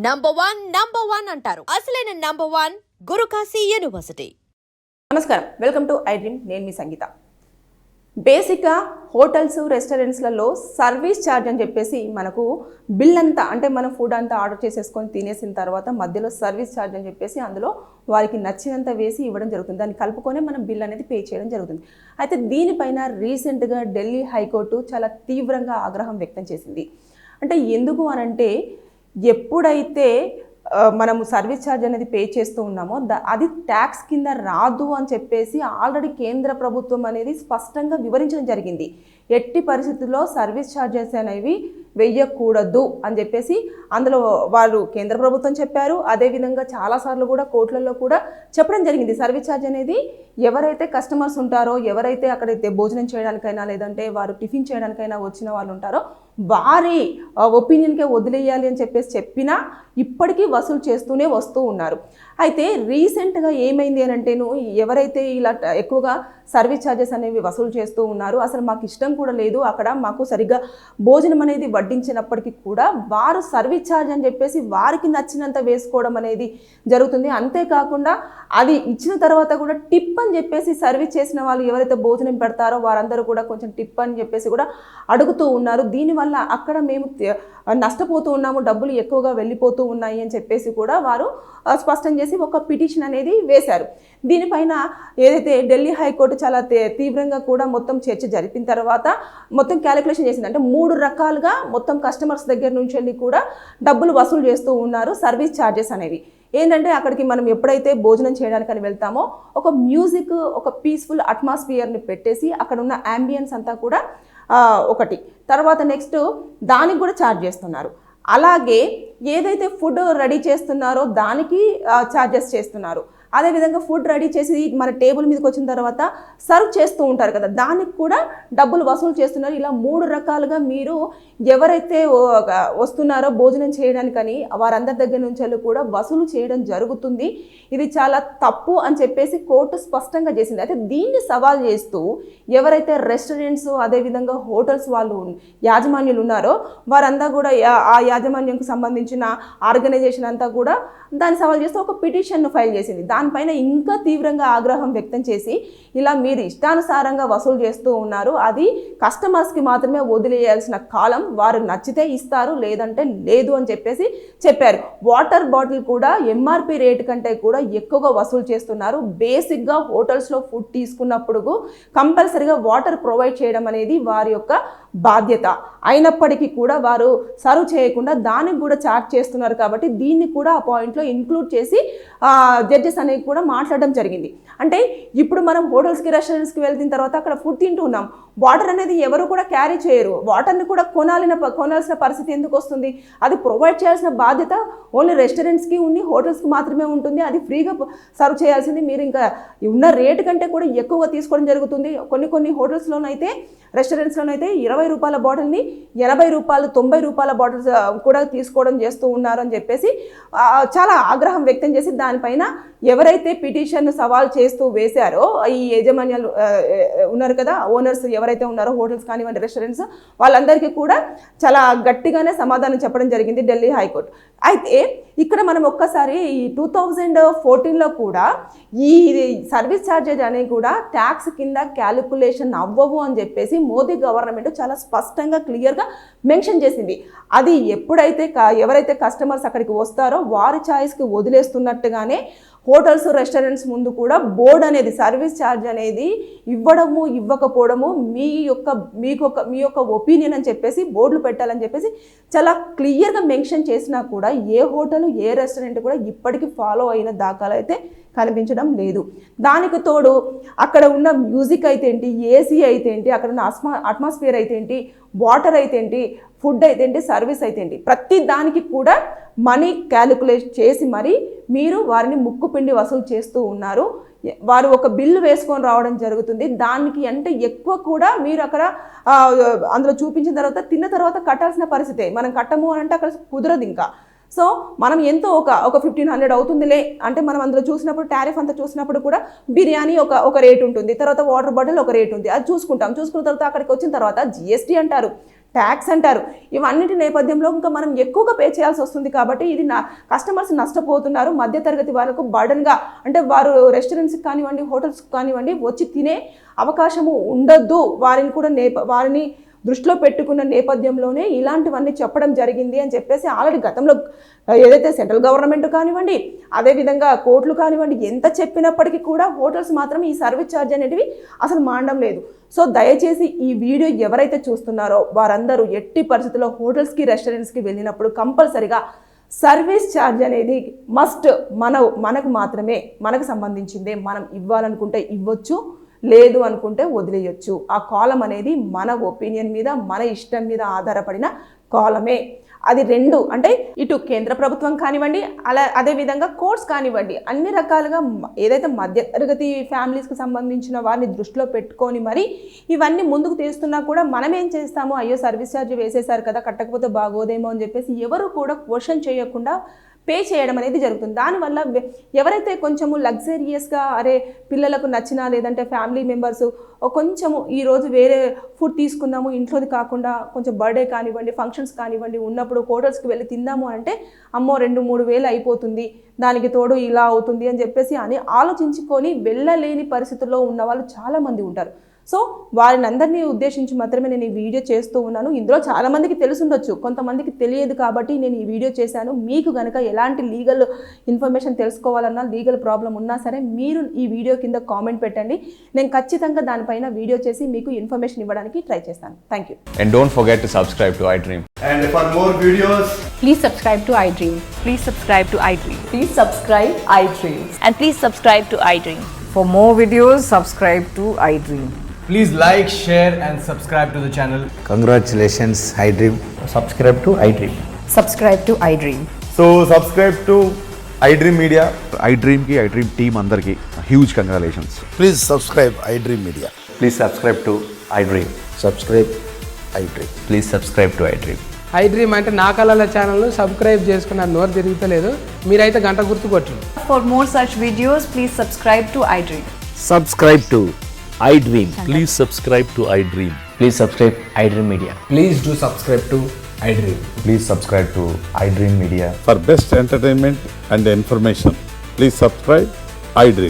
Number one అంటారు. అసలైన number one Guru Kashi university. నమస్కారం, వెల్కమ్ టు ఐ డ్రీమ్. నేను మీ సంగీత. బేసిక్గా హోటల్స్ రెస్టారెంట్స్లలో సర్వీస్ ఛార్జ్ అని చెప్పేసి మనకు బిల్ అంతా, అంటే మనం ఫుడ్ అంతా ఆర్డర్ చేసేసుకొని తినేసిన తర్వాత మధ్యలో సర్వీస్ ఛార్జ్ అని చెప్పేసి అందులో వారికి నచ్చినంత వేసి ఇవ్వడం జరుగుతుంది. దాన్ని కలుపుకొనే మనం బిల్ అనేది పే చేయడం జరుగుతుంది. అయితే దీనిపైన రీసెంట్గా ఢిల్లీ హైకోర్టు చాలా తీవ్రంగా ఆగ్రహం వ్యక్తం చేసింది. అంటే ఎందుకు అనంటే, ఎప్పుడైతే మనము సర్వీస్ ఛార్జ్ అనేది పే చేస్తూ ఉన్నామో అది ట్యాక్స్ కింద రాదు అని చెప్పేసి ఆల్రెడీ కేంద్ర ప్రభుత్వం అనేది స్పష్టంగా వివరించడం జరిగింది. ఎట్టి పరిస్థితుల్లో సర్వీస్ ఛార్జెస్ అనేవి వెయ్యకూడదు అని చెప్పేసి అందులో వాళ్ళు కేంద్ర ప్రభుత్వం చెప్పారు. అదేవిధంగా చాలాసార్లు కూడా కోర్టులలో కూడా చెప్పడం జరిగింది. సర్వీస్ ఛార్జ్ అనేది ఎవరైతే కస్టమర్స్ ఉంటారో, ఎవరైతే అక్కడైతే భోజనం చేయడానికైనా లేదంటే వారు టిఫిన్ చేయడానికైనా వచ్చిన వాళ్ళు ఉంటారో వారి ఒపీనియన్కే వదిలేయాలి అని చెప్పేసి చెప్పినా ఇప్పటికీ వసూలు చేస్తూనే వస్తూ ఉన్నారు. అయితే రీసెంట్గా ఏమైంది అని అంటేను, ఎవరైతే ఇలా ఎక్కువగా సర్వీస్ ఛార్జెస్ అనేవి వసూలు చేస్తూ ఉన్నారు, అసలు మాకు ఇష్టం కూడా లేదు, అక్కడ మాకు సరిగ్గా భోజనం అనేది వడ్డించినప్పటికీ కూడా వారు సర్వీస్ ఛార్జ్ అని చెప్పేసి వారికి నచ్చినంత వేసుకోవడం అనేది జరుగుతుంది. అంతేకాకుండా అది ఇచ్చిన తర్వాత కూడా టిప్ అని చెప్పేసి సర్వీస్ చేసిన వాళ్ళు ఎవరైతే భోజనం పెడతారో వారందరూ కూడా కొంచెం టిప్ అని చెప్పేసి కూడా అడుగుతూ ఉన్నారు. దీనివల్ల అక్కడ మేము నష్టపోతూ ఉన్నాము, డబ్బులు ఎక్కువగా వెళ్ళిపోతూ ఉన్నాయి అని చెప్పేసి కూడా వారు స్పష్టం చేసి ఒక పిటిషన్ అనేది వేశారు. దీనిపైన ఏదైతే ఢిల్లీ హైకోర్టు చాలా తీవ్రంగా కూడా మొత్తం చర్చ జరిపిన తర్వాత మొత్తం క్యాలిక్యులేషన్ చేసింది. అంటే 3 రకాలుగా మొత్తం కస్టమర్స్ దగ్గర నుంచి వెళ్ళి కూడా డబ్బులు వసూలు చేస్తూ ఉన్నారు సర్వీస్ ఛార్జెస్ అనేవి. ఏంటంటే అక్కడికి మనం ఎప్పుడైతే భోజనం చేయడానికని వెళ్తామో ఒక మ్యూజిక్, ఒక పీస్ఫుల్ అట్మాస్ఫియర్ని పెట్టేసి అక్కడ ఉన్న యాంబియన్స్ అంతా కూడా ఒకటి, తర్వాత నెక్స్ట్ దానికి కూడా ఛార్జ్ చేస్తున్నారు. అలాగే ఏదైతే ఫుడ్ రెడీ చేస్తున్నారో దానికి ఛార్జెస్ చేస్తున్నారు. అదేవిధంగా ఫుడ్ రెడీ చేసి మన టేబుల్ మీదకి వచ్చిన తర్వాత సర్వ్ చేస్తూ ఉంటారు కదా, దానికి కూడా డబ్బులు వసూలు చేస్తున్నారు. ఇలా 3 రకాలుగా మీరు ఎవరైతే వస్తున్నారో భోజనం చేయడానికని వారందరి దగ్గర నుంచి కూడా వసూలు చేయడం జరుగుతుంది. ఇది చాలా తప్పు అని చెప్పేసి కోర్టు స్పష్టంగా చేసింది. అయితే దీన్ని సవాల్ చేస్తూ ఎవరైతే రెస్టారెంట్స్ అదేవిధంగా హోటల్స్ వాళ్ళు యాజమాన్యులు ఉన్నారో వారంతా కూడా ఆ యాజమాన్యంకు సంబంధించిన ఆర్గనైజేషన్ అంతా కూడా దాన్ని సవాల్ చేస్తూ ఒక పిటిషన్ను ఫైల్ చేసింది. దానిపైన ఇంకా తీవ్రంగా ఆగ్రహం వ్యక్తం చేసి, ఇలా మీరు ఇష్టానుసారంగా వసూలు చేస్తూ ఉన్నారు, అది కస్టమర్స్కి మాత్రమే వదిలేయాల్సిన కాలం, వారు నచ్చితే ఇస్తారు లేదంటే లేదు అని చెప్పేసి చెప్పారు. వాటర్ బాటిల్ కూడా ఎంఆర్పి రేట్ కంటే కూడా ఎక్కువగా వసూలు చేస్తున్నారు. బేసిక్గా హోటల్స్లో ఫుడ్ తీసుకున్నప్పుడు కంపల్సరీగా వాటర్ ప్రొవైడ్ చేయడం అనేది వారి యొక్క బాధ్యత. అయినప్పటికీ కూడా వారు సర్వ్ చేయకుండా దానికి కూడా ఛార్జ్ చేస్తున్నారు. కాబట్టి దీన్ని కూడా ఆ పాయింట్లో ఇంక్లూడ్ చేసి జడ్జెస్ అనేవి కూడా మాట్లాడడం జరిగింది. అంటే ఇప్పుడు మనం హోటల్స్కి రెస్టారెంట్స్కి వెళ్తున్న తర్వాత అక్కడ ఫుడ్ తింటూ ఉన్నాం, వాటర్ అనేది ఎవరు కూడా క్యారీ చేయరు, వాటర్ని కూడా కొనాల్సిన పరిస్థితి ఎందుకు వస్తుంది? అది ప్రొవైడ్ చేయాల్సిన బాధ్యత ఓన్లీ రెస్టారెంట్స్కి ఉండి హోటల్స్కి మాత్రమే ఉంటుంది. అది ఫ్రీగా సర్వ్ చేయాల్సింది మీరు ఇంకా ఉన్న రేటు కంటే కూడా ఎక్కువగా తీసుకోవడం జరుగుతుంది. కొన్ని హోటల్స్లోనైతే రెస్టారెంట్స్లోనైతే 20 రూపాయల బాటిల్ని 80 రూపాయలు 90 రూపాయల బాటిల్స్ కూడా తీసుకోవడం చేస్తూ ఉన్నారు అని చెప్పేసి చాలా ఆగ్రహం వ్యక్తం చేసి దానిపైన ఎవరైతే పిటిషన్ సవాల్ చేస్తూ వేశారో ఈ యాజమాన్యాలు ఉన్నారు కదా, ఓనర్స్ ఎవరైతే ఉన్నారో హోటల్స్ కానివ్వండి రెస్టారెంట్స్, వాళ్ళందరికీ కూడా చాలా గట్టిగానే సమాధానం చెప్పడం జరిగింది ఢిల్లీ హైకోర్టు. అయితే ఇక్కడ మనం ఒక్కసారి ఈ 2014లో కూడా ఈ సర్వీస్ ఛార్జెస్ అనేవి కూడా ట్యాక్స్ కింద క్యాలిక్యులేషన్ అవ్వవు అని చెప్పేసి మోదీ గవర్నమెంట్ చాలా స్పష్టంగా క్లియర్గా మెన్షన్ చేసింది. అది ఎప్పుడైతే ఎవరైతే కస్టమర్స్ అక్కడికి వస్తారో వారి ఛాయిస్కి వదిలేస్తున్నట్టుగానే హోటల్స్ రెస్టారెంట్స్ ముందు కూడా బోర్డు అనేది సర్వీస్ ఛార్జ్ అనేది ఇవ్వడము ఇవ్వకపోవడము మీ యొక్క ఒపీనియన్ అని చెప్పేసి బోర్డులు పెట్టాలని చెప్పేసి చాలా క్లియర్గా మెన్షన్ చేసినా కూడా ఏ హోటల్ ఏ రెస్టారెంట్ కూడా ఇప్పటికీ ఫాలో అయిన దాఖలు అయితే కనిపించడం లేదు. దానికి తోడు అక్కడ ఉన్న మ్యూజిక్ అయితే ఏంటి, ఏసీ అయితే ఏంటి, అక్కడ ఉన్న అట్మాస్ఫియర్ అయితే ఏంటి, వాటర్ అయితే ఏంటి, ఫుడ్ అయితే ఏంటి, సర్వీస్ అయితే ఏంటి, ప్రతి దానికి కూడా మనీ క్యాలిక్యులేట్ చేసి మరి మీరు వారిని ముక్కుపిండి వసూలు చేస్తూ ఉన్నారు. వారు ఒక బిల్లు వేసుకొని రావడం జరుగుతుంది. దానికి అంటే ఎక్కువ కూడా మీరు అక్కడ అందులో చూపించిన తర్వాత తిన్న తర్వాత కట్టాల్సిన పరిస్థితే. మనం కట్టము అని అంటే అక్కడ కుదరదు ఇంకా. సో మనం ఎంతో ఒక 1500 అవుతుందిలే అంటే మనం అందులో చూసినప్పుడు టారిఫ్ అంతా చూసినప్పుడు కూడా బిర్యానీ ఒక రేట్ ఉంటుంది, తర్వాత వాటర్ బాటిల్ ఒక రేట్ ఉంది, అది చూసుకున్న తర్వాత అక్కడికి వచ్చిన తర్వాత జిఎస్టీ అంటారు, ట్యాక్స్ అంటారు. ఇవన్నిటి నేపథ్యంలో ఇంకా మనం ఎక్కువగా పే చేయాల్సి వస్తుంది. కాబట్టి ఇది కస్టమర్స్ నష్టపోతున్నారు. మధ్యతరగతి వాళ్ళకు బర్డన్గా, అంటే వారు రెస్టారెంట్స్కి కానివ్వండి, హోటల్స్కి కానివ్వండి వచ్చి తినే అవకాశము ఉండొద్దు, వారిని దృష్టిలో పెట్టుకున్న నేపథ్యంలోనే ఇలాంటివన్నీ చెప్పడం జరిగింది అని చెప్పేసి ఆల్రెడీ గతంలో ఏదైతే సెంట్రల్ గవర్నమెంట్ కానివ్వండి, అదేవిధంగా కోర్టులు కానివ్వండి ఎంత చెప్పినప్పటికీ కూడా హోటల్స్ మాత్రం ఈ సర్వీస్ ఛార్జ్ అనేటివి అసలు మానడం లేదు. సో దయచేసి ఈ వీడియో ఎవరైతే చూస్తున్నారో వారందరూ ఎట్టి పరిస్థితుల్లో హోటల్స్కి, రెస్టారెంట్స్కి వెళ్ళినప్పుడు కంపల్సరిగా సర్వీస్ ఛార్జ్ అనేది మస్ట్. మనకు మాత్రమే, మనకు సంబంధించిందే, మనం ఇవ్వాలనుకుంటే ఇవ్వచ్చు, లేదు అనుకుంటే వదిలేయచ్చు. ఆ కాలం అనేది మన ఒపీనియన్ మీద, మన ఇష్టం మీద ఆధారపడిన కాలమే. అది రెండు, అంటే ఇటు కేంద్ర ప్రభుత్వం కానివ్వండి, అదేవిధంగా కోర్ట్స్ కానివ్వండి, అన్ని రకాలుగా ఏదైతే మధ్యతరగతి ఫ్యామిలీస్కి సంబంధించిన వారిని దృష్టిలో పెట్టుకొని మరి ఇవన్నీ ముందుకు తీస్తున్నా కూడా మనం ఏం చేస్తాము, అయ్యో సర్వీస్ ఛార్జ్ వేసేసారు కదా, కట్టకపోతే బాగోదేమో అని చెప్పేసి ఎవరు కూడా క్వశ్చన్ చేయకుండా పే చేయడం అనేది జరుగుతుంది. దానివల్ల ఎవరైతే కొంచెము లగ్జరియస్గా పిల్లలకు నచ్చినా, లేదంటే ఫ్యామిలీ మెంబర్స్ కొంచెము ఈరోజు వేరే ఫుడ్ తీసుకుందాము, ఇంట్లోది కాకుండా కొంచెం బర్త్డే కానివ్వండి, ఫంక్షన్స్ కానివ్వండి ఉన్నప్పుడు హోటల్స్కి వెళ్ళి తిందాము అంటే అమ్మో 2-3 వేలు అయిపోతుంది, దానికి తోడు ఇలా అవుతుంది అని చెప్పేసి ఆలోచించుకొని వెళ్ళలేని పరిస్థితుల్లో ఉన్న వాళ్ళు చాలామంది ఉంటారు. సో వారిని అందరినీ ఉద్దేశించి మాత్రమే నేను ఈ వీడియో చేస్తూ ఉన్నాను. ఇందులో చాలామందికి తెలుసుండొచ్చు, కొంతమందికి తెలియదు కాబట్టి నేను ఈ వీడియో చేశాను. మీకు కనుక ఎలాంటి లీగల్ ఇన్ఫర్మేషన్ తెలుసుకోవాలన్నా, లీగల్ ప్రాబ్లం ఉన్నా సరే మీరు ఈ వీడియో కింద కామెంట్ పెట్టండి. నేను ఖచ్చితంగా దానిపైన వీడియో చేసి మీకు ఇన్ఫర్మేషన్ ఇవ్వడానికి ట్రై చేస్తాను. Thank you. And don't forget to subscribe to iDream. And for more videos, Please subscribe to iDream. Please subscribe to iDream. Please subscribe iDream. And please subscribe to iDream. For more videos, subscribe to iDream. please like, share and subscribe to the channel. Congratulations, iDream. Subscribe to iDream. Subscribe to iDream. So subscribe to iDream Media. iDream ki iDream team andarki huge congratulations. Please subscribe iDream Media. Please subscribe to iDream. Subscribe iDream. Please subscribe to iDream. iDream అంటే నా కళల ఛానల్ను subscribe చేసుకున్న నోరు తిరుగుతలేదు, మీరైతే గంట గుర్తు కొట్టండి. For more such videos, please subscribe to iDream. Subscribe to iDream. Please subscribe to iDream. Please subscribe iDream Media. Please do subscribe to iDream. Please subscribe to iDream Media. For best entertainment and information, please subscribe iDream.